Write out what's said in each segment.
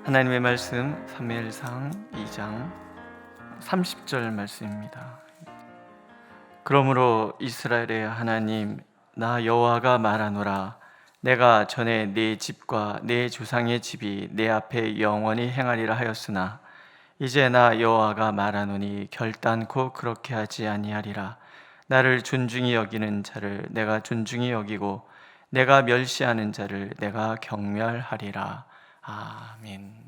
하나님의 말씀 사무엘상 2장 30절 말씀입니다. 그러므로 이스라엘의 하나님 나 여호와가 말하노라. 내가 전에 네 집과 네 조상의 집이 내 앞에 영원히 행하리라 하였으나 이제 나 여호와가 말하노니 결단코 그렇게 하지 아니하리라. 나를 존중히 여기는 자를 내가 존중히 여기고 내가 멸시하는 자를 내가 경멸하리라. 아멘.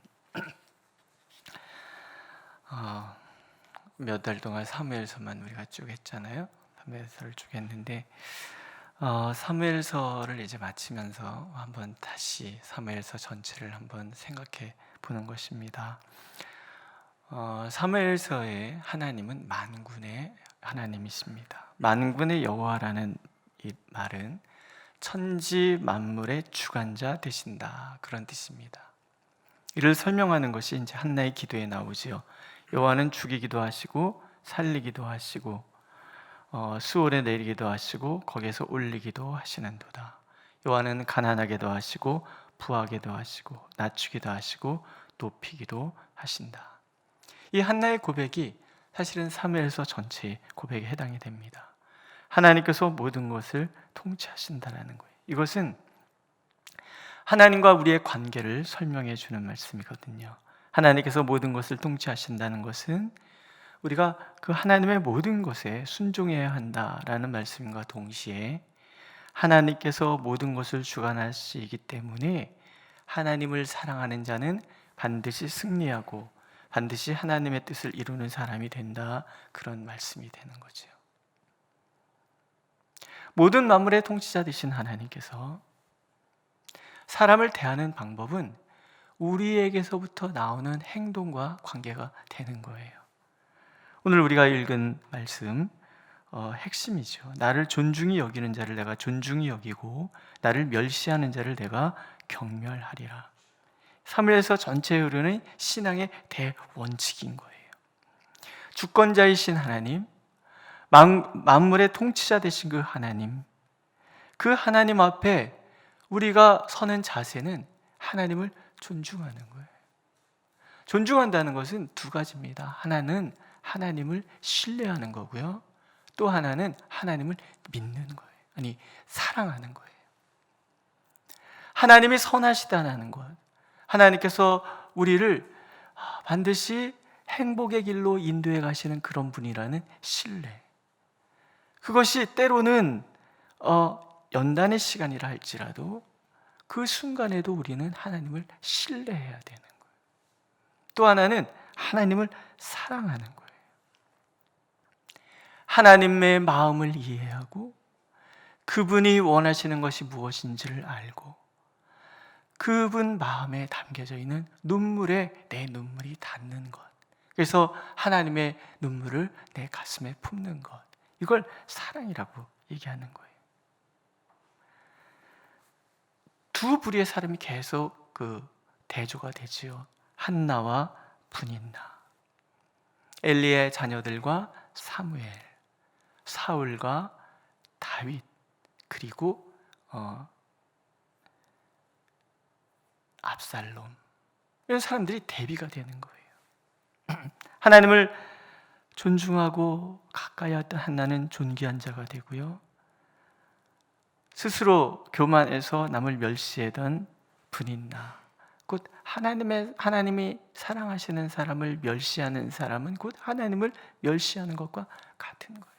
몇 달 동안 사무엘서만 우리가 쭉 했잖아요. 사무엘서를 쭉 했는데 사무엘서를 이제 마치면서 한번 다시 사무엘서 전체를 한번 생각해 보는 것입니다. 사무엘서의 하나님은 만군의 하나님이십니다. 만군의 여호와라는 이 말은 천지 만물의 주관자 되신다, 그런 뜻입니다. 이를 설명하는 것이 이제 한나의 기도에 나오지요. 여호와는 죽이기도 하시고 살리기도 하시고 수월에 내리기도 하시고 거기에서 올리기도 하시는도다. 여호와는 가난하게도 하시고 부하게도 하시고 낮추기도 하시고 높이기도 하신다. 이 한나의 고백이 사실은 사무엘서 전체의 고백에 해당이 됩니다. 하나님께서 모든 것을 통치하신다는 거예요. 이것은 하나님과 우리의 관계를 설명해 주는 말씀이거든요. 하나님께서 모든 것을 통치하신다는 것은 우리가 그 하나님의 모든 것에 순종해야 한다라는 말씀과 동시에 하나님께서 모든 것을 주관하시기 때문에 하나님을 사랑하는 자는 반드시 승리하고 반드시 하나님의 뜻을 이루는 사람이 된다, 그런 말씀이 되는 거죠. 모든 만물의 통치자 되신 하나님께서 사람을 대하는 방법은 우리에게서부터 나오는 행동과 관계가 되는 거예요. 오늘 우리가 읽은 말씀 핵심이죠. 나를 존중히 여기는 자를 내가 존중히 여기고 나를 멸시하는 자를 내가 경멸하리라. 사무엘서 전체에 흐르는 신앙의 대원칙인 거예요. 주권자이신 하나님, 만물의 통치자 되신 그 하나님 앞에 우리가 서는 자세는 하나님을 존중하는 거예요. 존중한다는 것은 두 가지입니다. 하나는 하나님을 신뢰하는 거고요. 또 하나는 하나님을 믿는 거예요. 아니, 사랑하는 거예요. 하나님이 선하시다는 것, 하나님께서 우리를 반드시 행복의 길로 인도해 가시는 그런 분이라는 신뢰, 그것이 때로는 연단의 시간이라 할지라도 그 순간에도 우리는 하나님을 신뢰해야 되는 거예요. 또 하나는 하나님을 사랑하는 거예요. 하나님의 마음을 이해하고 그분이 원하시는 것이 무엇인지를 알고 그분 마음에 담겨져 있는 눈물에 내 눈물이 닿는 것, 그래서 하나님의 눈물을 내 가슴에 품는 것, 이걸 사랑이라고 얘기하는 거예요. 두 부류의 사람이 계속 대조가 되지요. 한나와 분인나, 엘리의 자녀들과 사무엘, 사울과 다윗, 그리고 압살롬, 이런 사람들이 대비가 되는 거예요. 하나님을 존중하고 가까이 하던 한나는 존귀한 자가 되고요, 스스로 교만해서 남을 멸시하던 분인나, 곧 하나님이 사랑하시는 사람을 멸시하는 사람은 곧 하나님을 멸시하는 것과 같은 거예요.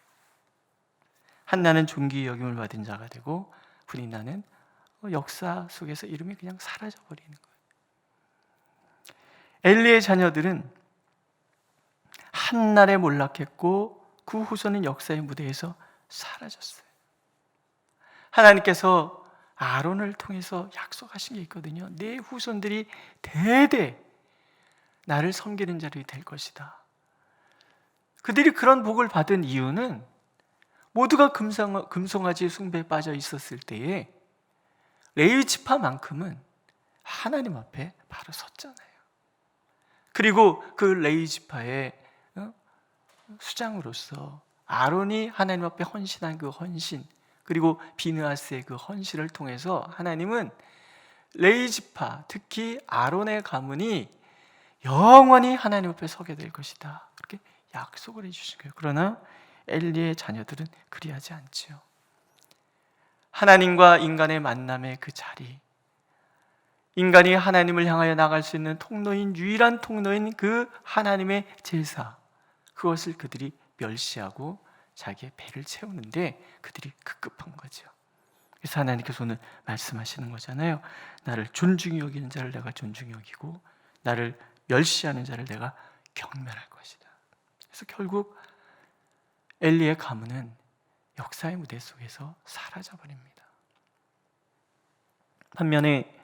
한나는 존귀 여김을 받은 자가 되고 분인나는 역사 속에서 이름이 그냥 사라져 버리는 거예요. 엘리의 자녀들은 한날에 몰락했고 그 후손은 역사의 무대에서 사라졌어요. 하나님께서 아론을 통해서 약속하신 게 있거든요. 내 후손들이 대대 나를 섬기는 자들이 될 것이다. 그들이 그런 복을 받은 이유는 모두가 금송아지 숭배에 빠져 있었을 때에 레위 지파만큼은 하나님 앞에 바로 섰잖아요. 그리고 그 레위 지파의 수장으로서 아론이 하나님 앞에 헌신한 그 헌신, 그리고 비느하스의 그 헌신을 통해서 하나님은 레이지파, 특히 아론의 가문이 영원히 하나님 앞에 서게 될 것이다, 그렇게 약속을 해주신 거예요. 그러나 엘리의 자녀들은 그리하지 않지요. 하나님과 인간의 만남의 그 자리, 인간이 하나님을 향하여 나갈 수 있는 통로인, 유일한 통로인 그 하나님의 제사, 그것을 그들이 멸시하고 자기의 배를 채우는데 그들이 급급한 거죠. 그래서 하나님께서 오늘 말씀하시는 거잖아요. 나를 존중히 여기는 자를 내가 존중히 여기고 나를 멸시하는 자를 내가 경멸할 것이다. 그래서 결국 엘리의 가문은 역사의 무대 속에서 사라져 버립니다. 반면에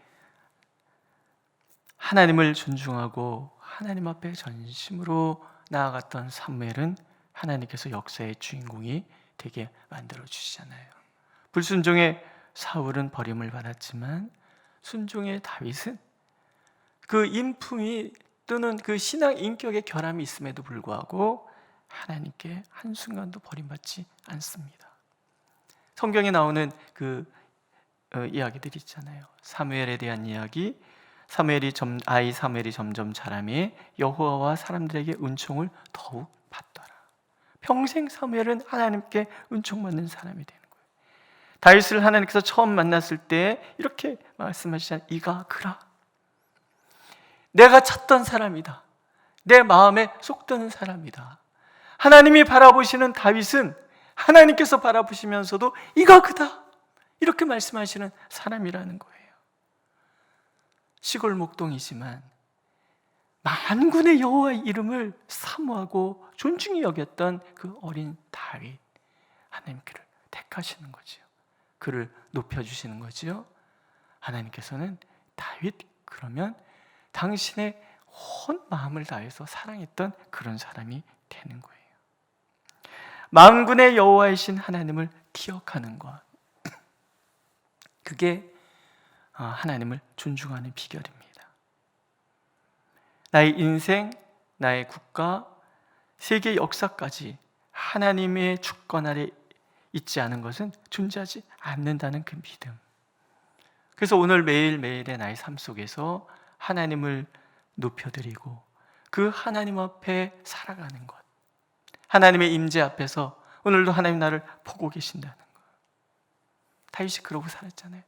하나님을 존중하고 하나님 앞에 전심으로 나아갔던 사무엘은 하나님께서 역사의 주인공이 되게 만들어 주시잖아요. 불순종의 사울은 버림을 받았지만 순종의 다윗은 그 인품이 또는 그 신앙 인격의 결함이 있음에도 불구하고 하나님께 한순간도 버림받지 않습니다. 성경에 나오는 그 이야기들이 있잖아요. 사무엘에 대한 이야기, 사무엘이 점점 자라매 여호와와 사람들에게 은총을 더욱 받더라. 평생 사무엘은 하나님께 은총받는 사람이 되는 거예요. 다윗을 하나님께서 처음 만났을 때 이렇게 말씀하시잖아요. 이가 그라, 내가 찾던 사람이다, 내 마음에 쏙 드는 사람이다. 하나님이 바라보시는 다윗은 하나님께서 바라보시면서도 이가 그다, 이렇게 말씀하시는 사람이라는 거예요. 시골 목동이지만 만군의 여호와의 이름을 사모하고 존중히 여겼던 그 어린 다윗, 하나님 그를 택하시는 거죠. 그를 높여주시는 거죠. 하나님께서는 다윗, 그러면 당신의 온 마음을 다해서 사랑했던 그런 사람이 되는 거예요. 만군의 여호와이신 하나님을 기억하는 것, 그게 하나님을 존중하는 비결입니다. 나의 인생, 나의 국가, 세계 역사까지 하나님의 주권 아래 있지 않은 것은 존재하지 않는다는 그 믿음. 그래서 오늘 매일매일의 나의 삶 속에서 하나님을 높여드리고 그 하나님 앞에 살아가는 것, 하나님의 임재 앞에서 오늘도 하나님 나를 보고 계신다는 것. 다윗이 그러고 살았잖아요.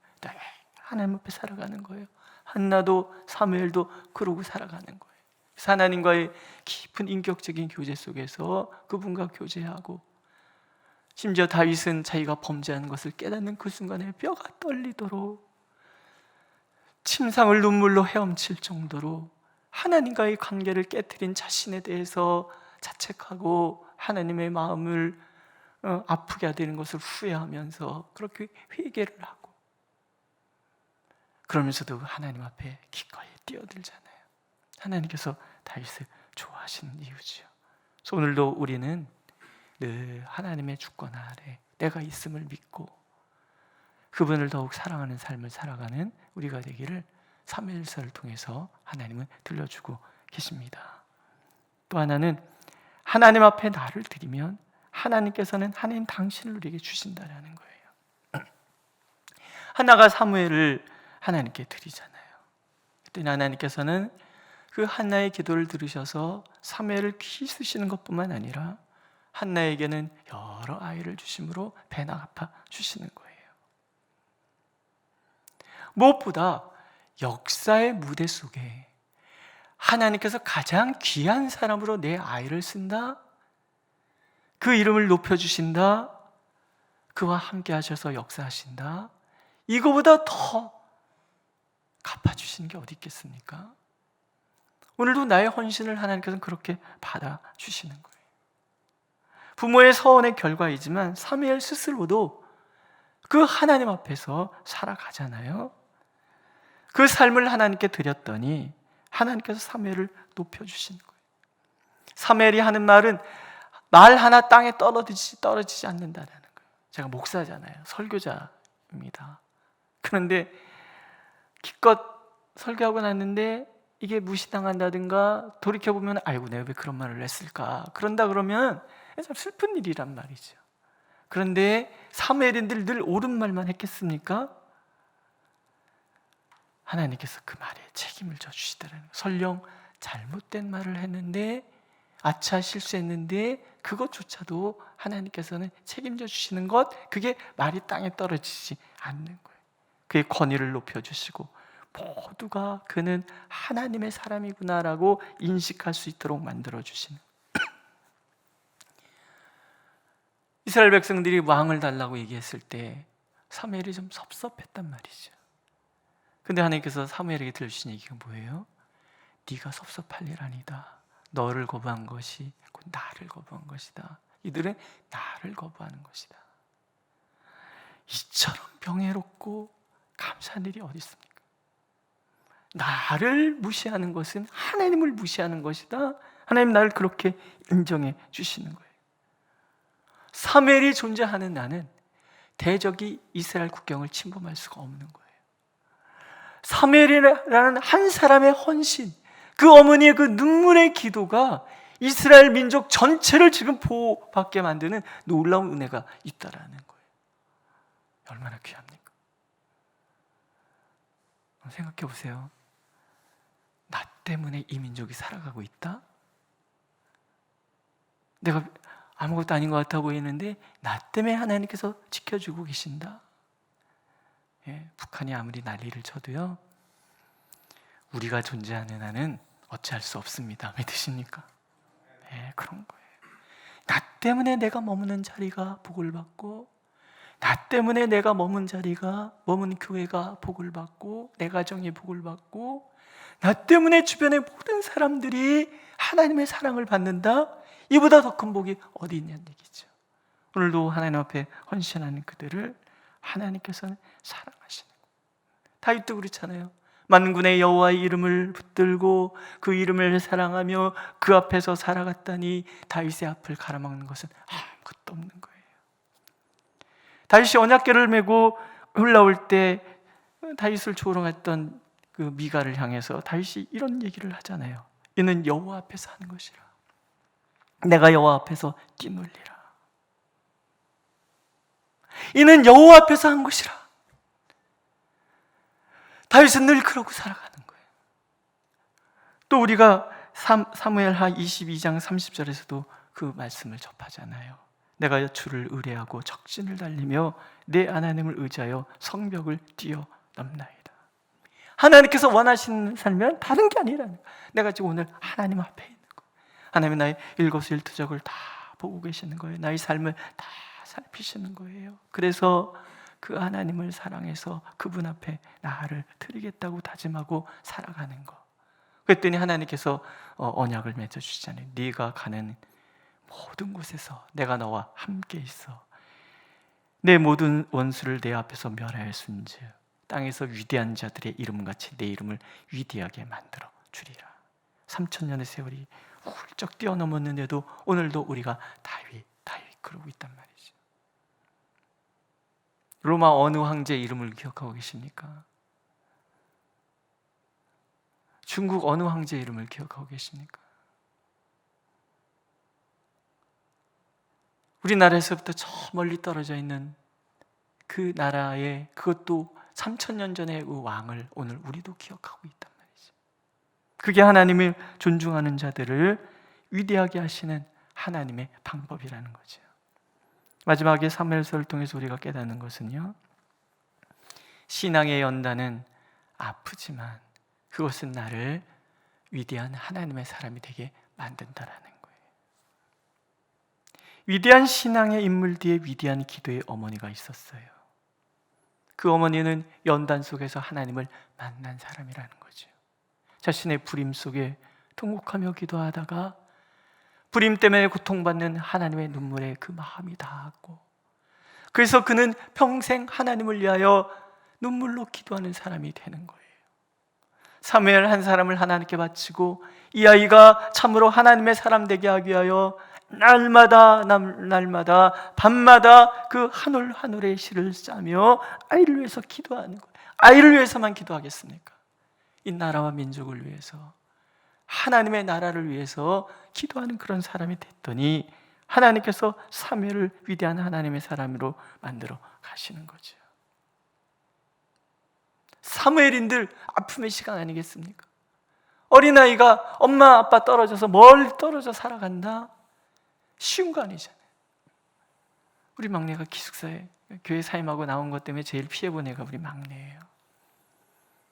하나님 앞에 살아가는 거예요. 한나도 사무엘도 그러고 살아가는 거예요. 그래서 하나님과의 깊은 인격적인 교제 속에서 그분과 교제하고, 심지어 다윗은 자기가 범죄한 것을 깨닫는 그 순간에 뼈가 떨리도록 침상을 눈물로 헤엄칠 정도로 하나님과의 관계를 깨트린 자신에 대해서 자책하고 하나님의 마음을 아프게 하는 것을 후회하면서 그렇게 회개를 하고, 그러면서도 하나님 앞에 기꺼이 뛰어들잖아요. 하나님께서 다윗을 좋아하시는 이유죠. 그래서 오늘도 우리는 늘 하나님의 주권 아래 내가 있음을 믿고 그분을 더욱 사랑하는 삶을 살아가는 우리가 되기를 사무엘서를 통해서 하나님은 들려주고 계십니다. 또 하나는 하나님 앞에 나를 드리면 하나님께서는 하나님 당신을 우리에게 주신다라는 거예요. 한나가 사무엘을 하나님께 드리잖아요. 그때 하나님께서는 그 한나의 기도를 들으셔서 사무엘을 귀히 쓰시는 것뿐만 아니라 한나에게는 여러 아이를 주심으로 배나 갚아 주시는 거예요. 무엇보다 역사의 무대 속에 하나님께서 가장 귀한 사람으로 내 아이를 쓴다, 그 이름을 높여주신다, 그와 함께 하셔서 역사하신다, 이거보다 더 갚아주시는 게 어디 있겠습니까? 오늘도 나의 헌신을 하나님께서는 그렇게 받아주시는 거예요. 부모의 서원의 결과이지만 사무엘 스스로도 그 하나님 앞에서 살아가잖아요. 그 삶을 하나님께 드렸더니 하나님께서 사무엘을 높여주시는 거예요. 사무엘이 하는 말은 말 하나 땅에 떨어지지 않는다는 거예요. 제가 목사잖아요. 설교자입니다. 그런데 기껏 설교하고 났는데 이게 무시당한다든가 돌이켜보면 아이고 내가 왜 그런 말을 했을까, 그런다 그러면 참 슬픈 일이란 말이죠. 그런데 사무엘인들 늘 옳은 말만 했겠습니까? 하나님께서 그 말에 책임을 져주시더라는 거예요. 설령 잘못된 말을 했는데, 아차 실수했는데 그것조차도 하나님께서는 책임져 주시는 것, 그게 말이 땅에 떨어지지 않는 거예요. 그의 권위를 높여주시고 모두가 그는 하나님의 사람이구나라고 인식할 수 있도록 만들어주시는 거예요. 이스라엘 백성들이 왕을 달라고 얘기했을 때 사무엘이 좀 섭섭했단 말이죠. 근데 하나님께서 사무엘에게 들려주신 얘기가 뭐예요? 네가 섭섭할 일 아니다. 너를 거부한 것이 곧 나를 거부한 것이다. 이들은 나를 거부하는 것이다. 이처럼 명예롭고 감사한 일이 어디 있습니까? 나를 무시하는 것은 하나님을 무시하는 것이다. 하나님 나를 그렇게 인정해 주시는 거예요. 사무엘이 존재하는 나는 대적이 이스라엘 국경을 침범할 수가 없는 거예요. 사무엘이라는 한 사람의 헌신, 그 어머니의 그 눈물의 기도가 이스라엘 민족 전체를 지금 보호받게 만드는 놀라운 은혜가 있다라는 거예요. 얼마나 귀합니까? 생각해 보세요. 나 때문에 이 민족이 살아가고 있다? 내가 아무것도 아닌 것 같아 보이는데 나 때문에 하나님께서 지켜주고 계신다. 북한이 아무리 난리를 쳐도요, 우리가 존재하는 한은 어찌할 수 없습니다. 믿으십니까? 그런 거예요. 나 때문에 내가 머무는 자리가 복을 받고, 나 때문에 내가 머문 자리가, 머문 교회가 복을 받고, 내 가정이 복을 받고, 나 때문에 주변의 모든 사람들이 하나님의 사랑을 받는다? 이보다 더 큰 복이 어디 있냐는 얘기죠. 오늘도 하나님 앞에 헌신하는 그들을 하나님께서는 사랑하시는 거예요. 다윗도 그렇잖아요. 만군의 여호와의 이름을 붙들고 그 이름을 사랑하며 그 앞에서 살아갔다니 다윗의 앞을 가로막는 것은 아무것도 없는 거예요. 다윗이 언약궤를 메고 올라올 때 다윗을 조롱했던 그 미가를 향해서 다윗이 이런 얘기를 하잖아요. 이는 여호와 앞에서 하는 것이라. 내가 여호와 앞에서 끼놀리라. 이는 여호와 앞에서 한 것이라. 다윗은 늘 그러고 살아가는 거예요. 또 우리가 사무엘하 22장 30절에서도 그 말씀을 접하잖아요. 내가 주를 의뢰하고 적진을 달리며 내 하나님을 의지하여 성벽을 뛰어넘나이다. 하나님께서 원하시는 삶은 다른 게 아니라는 거예요. 내가 지금 오늘 하나님 앞에 있는 거예요. 하나님은 나의 일거수일투족을 다 보고 계시는 거예요. 나의 삶을 다 살피시는 거예요. 그래서 그 하나님을 사랑해서 그분 앞에 나를 드리겠다고 다짐하고 살아가는 거. 그랬더니 하나님께서 언약을 맺어주시잖아요. 네가 가는 모든 곳에서 내가 너와 함께 있어 내 모든 원수를 내 앞에서 멸하였은즉 땅에서 위대한 자들의 이름같이 내 이름을 위대하게 만들어 주리라. 3000년의 세월이 훌쩍 뛰어넘었는데도 오늘도 우리가 다윗 그러고 있단 말이죠. 로마 어느 황제의 이름을 기억하고 계십니까? 중국 어느 황제의 이름을 기억하고 계십니까? 우리나라에서부터 저 멀리 떨어져 있는 그 나라의, 그것도 3000년 전의 그 왕을 오늘 우리도 기억하고 있단 말이죠. 그게 하나님을 존중하는 자들을 위대하게 하시는 하나님의 방법이라는 거죠. 마지막에 사무엘서를 통해서 우리가 깨닫는 것은요, 신앙의 연단은 아프지만 그것은 나를 위대한 하나님의 사람이 되게 만든다라는 거예요. 위대한 신앙의 인물 뒤에 위대한 기도의 어머니가 있었어요. 그 어머니는 연단 속에서 하나님을 만난 사람이라는 거죠. 자신의 불임 속에 통곡하며 기도하다가 불임 때문에 고통받는 하나님의 눈물에 그 마음이 닿았고, 그래서 그는 평생 하나님을 위하여 눈물로 기도하는 사람이 되는 거예요. 사무엘 한 사람을 하나님께 바치고 이 아이가 참으로 하나님의 사람 되게 하기 위하여 날마다 밤마다 그 한 올 한 올의 실을 짜며 아이를 위해서 기도하는 거예요. 아이를 위해서만 기도하겠습니까? 이 나라와 민족을 위해서, 하나님의 나라를 위해서 기도하는 그런 사람이 됐더니 하나님께서 사무엘을 위대한 하나님의 사람으로 만들어 가시는 거죠. 사무엘인들 아픔의 시간 아니겠습니까? 어린아이가 엄마 아빠 떨어져서 멀리 떨어져 살아간다? 쉬운 거 아니잖아요. 우리 막내가 기숙사에 교회 사임하고 나온 것 때문에 제일 피해본 애가 우리 막내예요.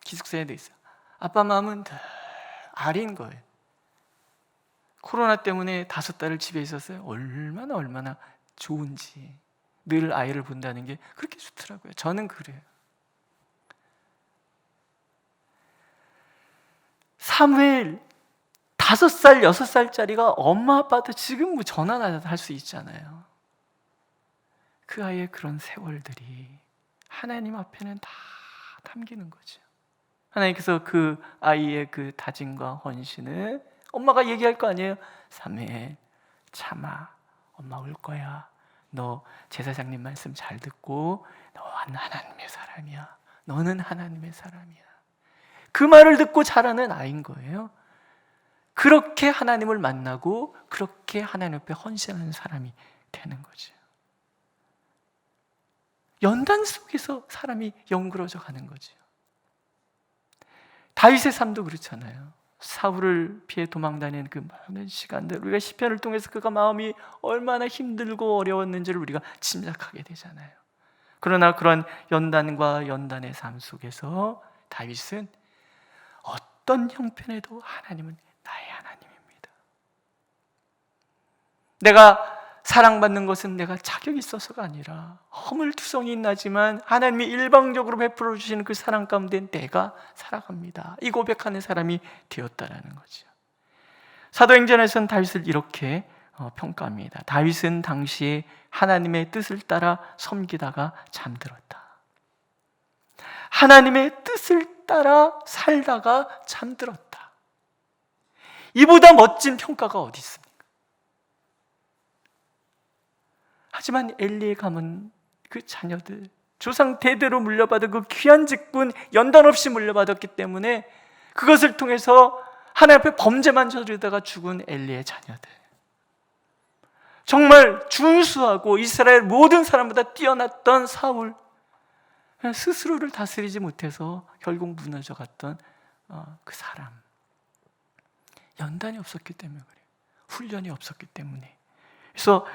기숙사에도 있어요. 아빠 마음은 늘 아린 거예요. 코로나 때문에 5달을 집에 있었어요. 얼마나 좋은지. 늘 아이를 본다는 게 그렇게 좋더라고요. 저는 그래요. 사무엘 5살, 6살짜리가 엄마 아빠한테 지금 뭐 전화나 할 수 있잖아요. 그 아이의 그런 세월들이 하나님 앞에는 다 담기는 거죠. 하나님께서 그 아이의 그 다짐과 헌신을 엄마가 얘기할 거 아니에요. 사무엘 참아, 엄마 올 거야. 너 제사장님 말씀 잘 듣고 너는 하나님의 사람이야. 너는 하나님의 사람이야. 그 말을 듣고 자라는 아이인 거예요. 그렇게 하나님을 만나고 그렇게 하나님 앞에 헌신하는 사람이 되는 거죠. 연단 속에서 사람이 영그러져 가는 거죠. 다윗의 삶도 그렇잖아요. 사울을 피해 도망다니는 그 많은 시간들, 우리가 시편을 통해서 그가 마음이 얼마나 힘들고 어려웠는지를 우리가 짐작하게 되잖아요. 그러나 그런 연단과 연단의 삶 속에서 다윗은 어떤 형편에도 하나님은 나의 하나님입니다. 내가 사랑받는 것은 내가 자격이 있어서가 아니라 허물투성이 나지만 하나님이 일방적으로 베풀어 주시는 그 사랑 가운데 내가 살아갑니다. 이 고백하는 사람이 되었다라는 거죠. 사도행전에서는 다윗을 이렇게 평가합니다. 다윗은 당시에 하나님의 뜻을 따라 섬기다가 잠들었다. 하나님의 뜻을 따라 살다가 잠들었다. 이보다 멋진 평가가 어디 있습니까? 하지만 엘리의 가문 그 자녀들, 조상 대대로 물려받은 그 귀한 직분 연단 없이 물려받았기 때문에 그것을 통해서 하나님 앞에 범죄만 저지르다가 죽은 엘리의 자녀들, 정말 준수하고 이스라엘 모든 사람보다 뛰어났던 사울, 스스로를 다스리지 못해서 결국 무너져 갔던 그 사람, 연단이 없었기 때문에 그래요. 훈련이 없었기 때문에. 그래서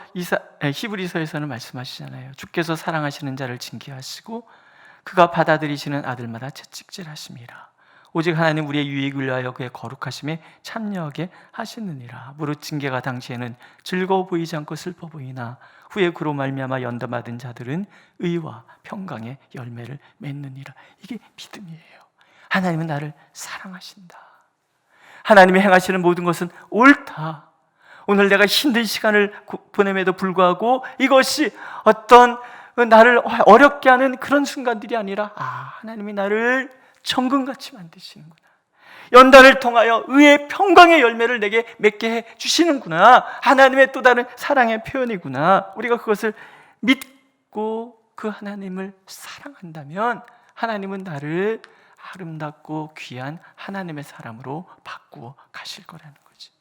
히브리서에서는 말씀하시잖아요. 주께서 사랑하시는 자를 징계하시고 그가 받아들이시는 아들마다 채찍질하심이라. 오직 하나님 우리의 유익을 위하여 그의 거룩하심에 참여하게 하시느니라. 무릇 징계가 당시에는 즐거워 보이지 않고 슬퍼 보이나 후에 그로 말미암아 연단받은 자들은 의와 평강의 열매를 맺느니라. 이게 믿음이에요. 하나님은 나를 사랑하신다. 하나님이 행하시는 모든 것은 옳다. 오늘 내가 힘든 시간을 보냄에도 불구하고 이것이 어떤 나를 어렵게 하는 그런 순간들이 아니라 하나님이 나를 정금같이 만드시는구나. 연단을 통하여 의의 평강의 열매를 내게 맺게 해 주시는구나. 하나님의 또 다른 사랑의 표현이구나. 우리가 그것을 믿고 그 하나님을 사랑한다면 하나님은 나를 아름답고 귀한 하나님의 사람으로 바꾸어 가실 거라는 거죠.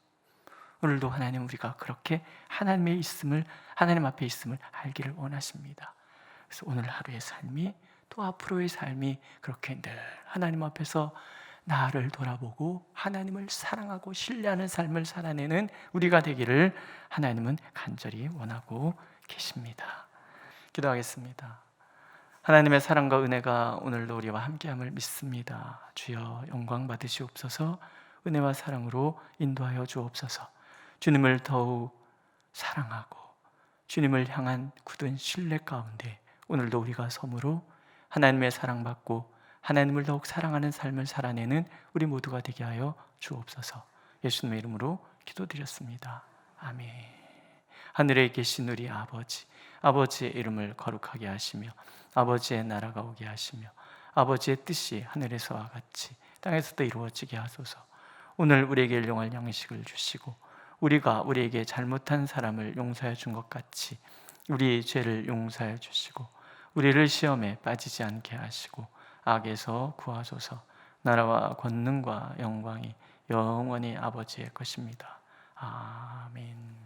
오늘도 하나님 우리가 그렇게 하나님의 있음을, 하나님 앞에 있음을 알기를 원하십니다. 그래서 오늘 하루의 삶이 또 앞으로의 삶이 그렇게 늘 하나님 앞에서 나를 돌아보고 하나님을 사랑하고 신뢰하는 삶을 살아내는 우리가 되기를 하나님은 간절히 원하고 계십니다. 기도하겠습니다. 하나님의 사랑과 은혜가 오늘도 우리와 함께함을 믿습니다. 주여 영광 받으시옵소서. 은혜와 사랑으로 인도하여 주옵소서. 주님을 더욱 사랑하고 주님을 향한 굳은 신뢰 가운데 오늘도 우리가 섬으로 하나님의 사랑받고 하나님을 더욱 사랑하는 삶을 살아내는 우리 모두가 되게 하여 주옵소서. 예수님의 이름으로 기도드렸습니다. 아멘. 하늘에 계신 우리 아버지, 아버지의 이름을 거룩하게 하시며 아버지의 나라가 오게 하시며 아버지의 뜻이 하늘에서와 같이 땅에서도 이루어지게 하소서. 오늘 우리에게 일용할 양식을 주시고 우리가 우리에게 잘못한 사람을 용서해 준 것 같이 우리의 죄를 용서해 주시고 우리를 시험에 빠지지 않게 하시고 악에서 구하소서. 나라와 권능과 영광이 영원히 아버지의 것입니다. 아멘.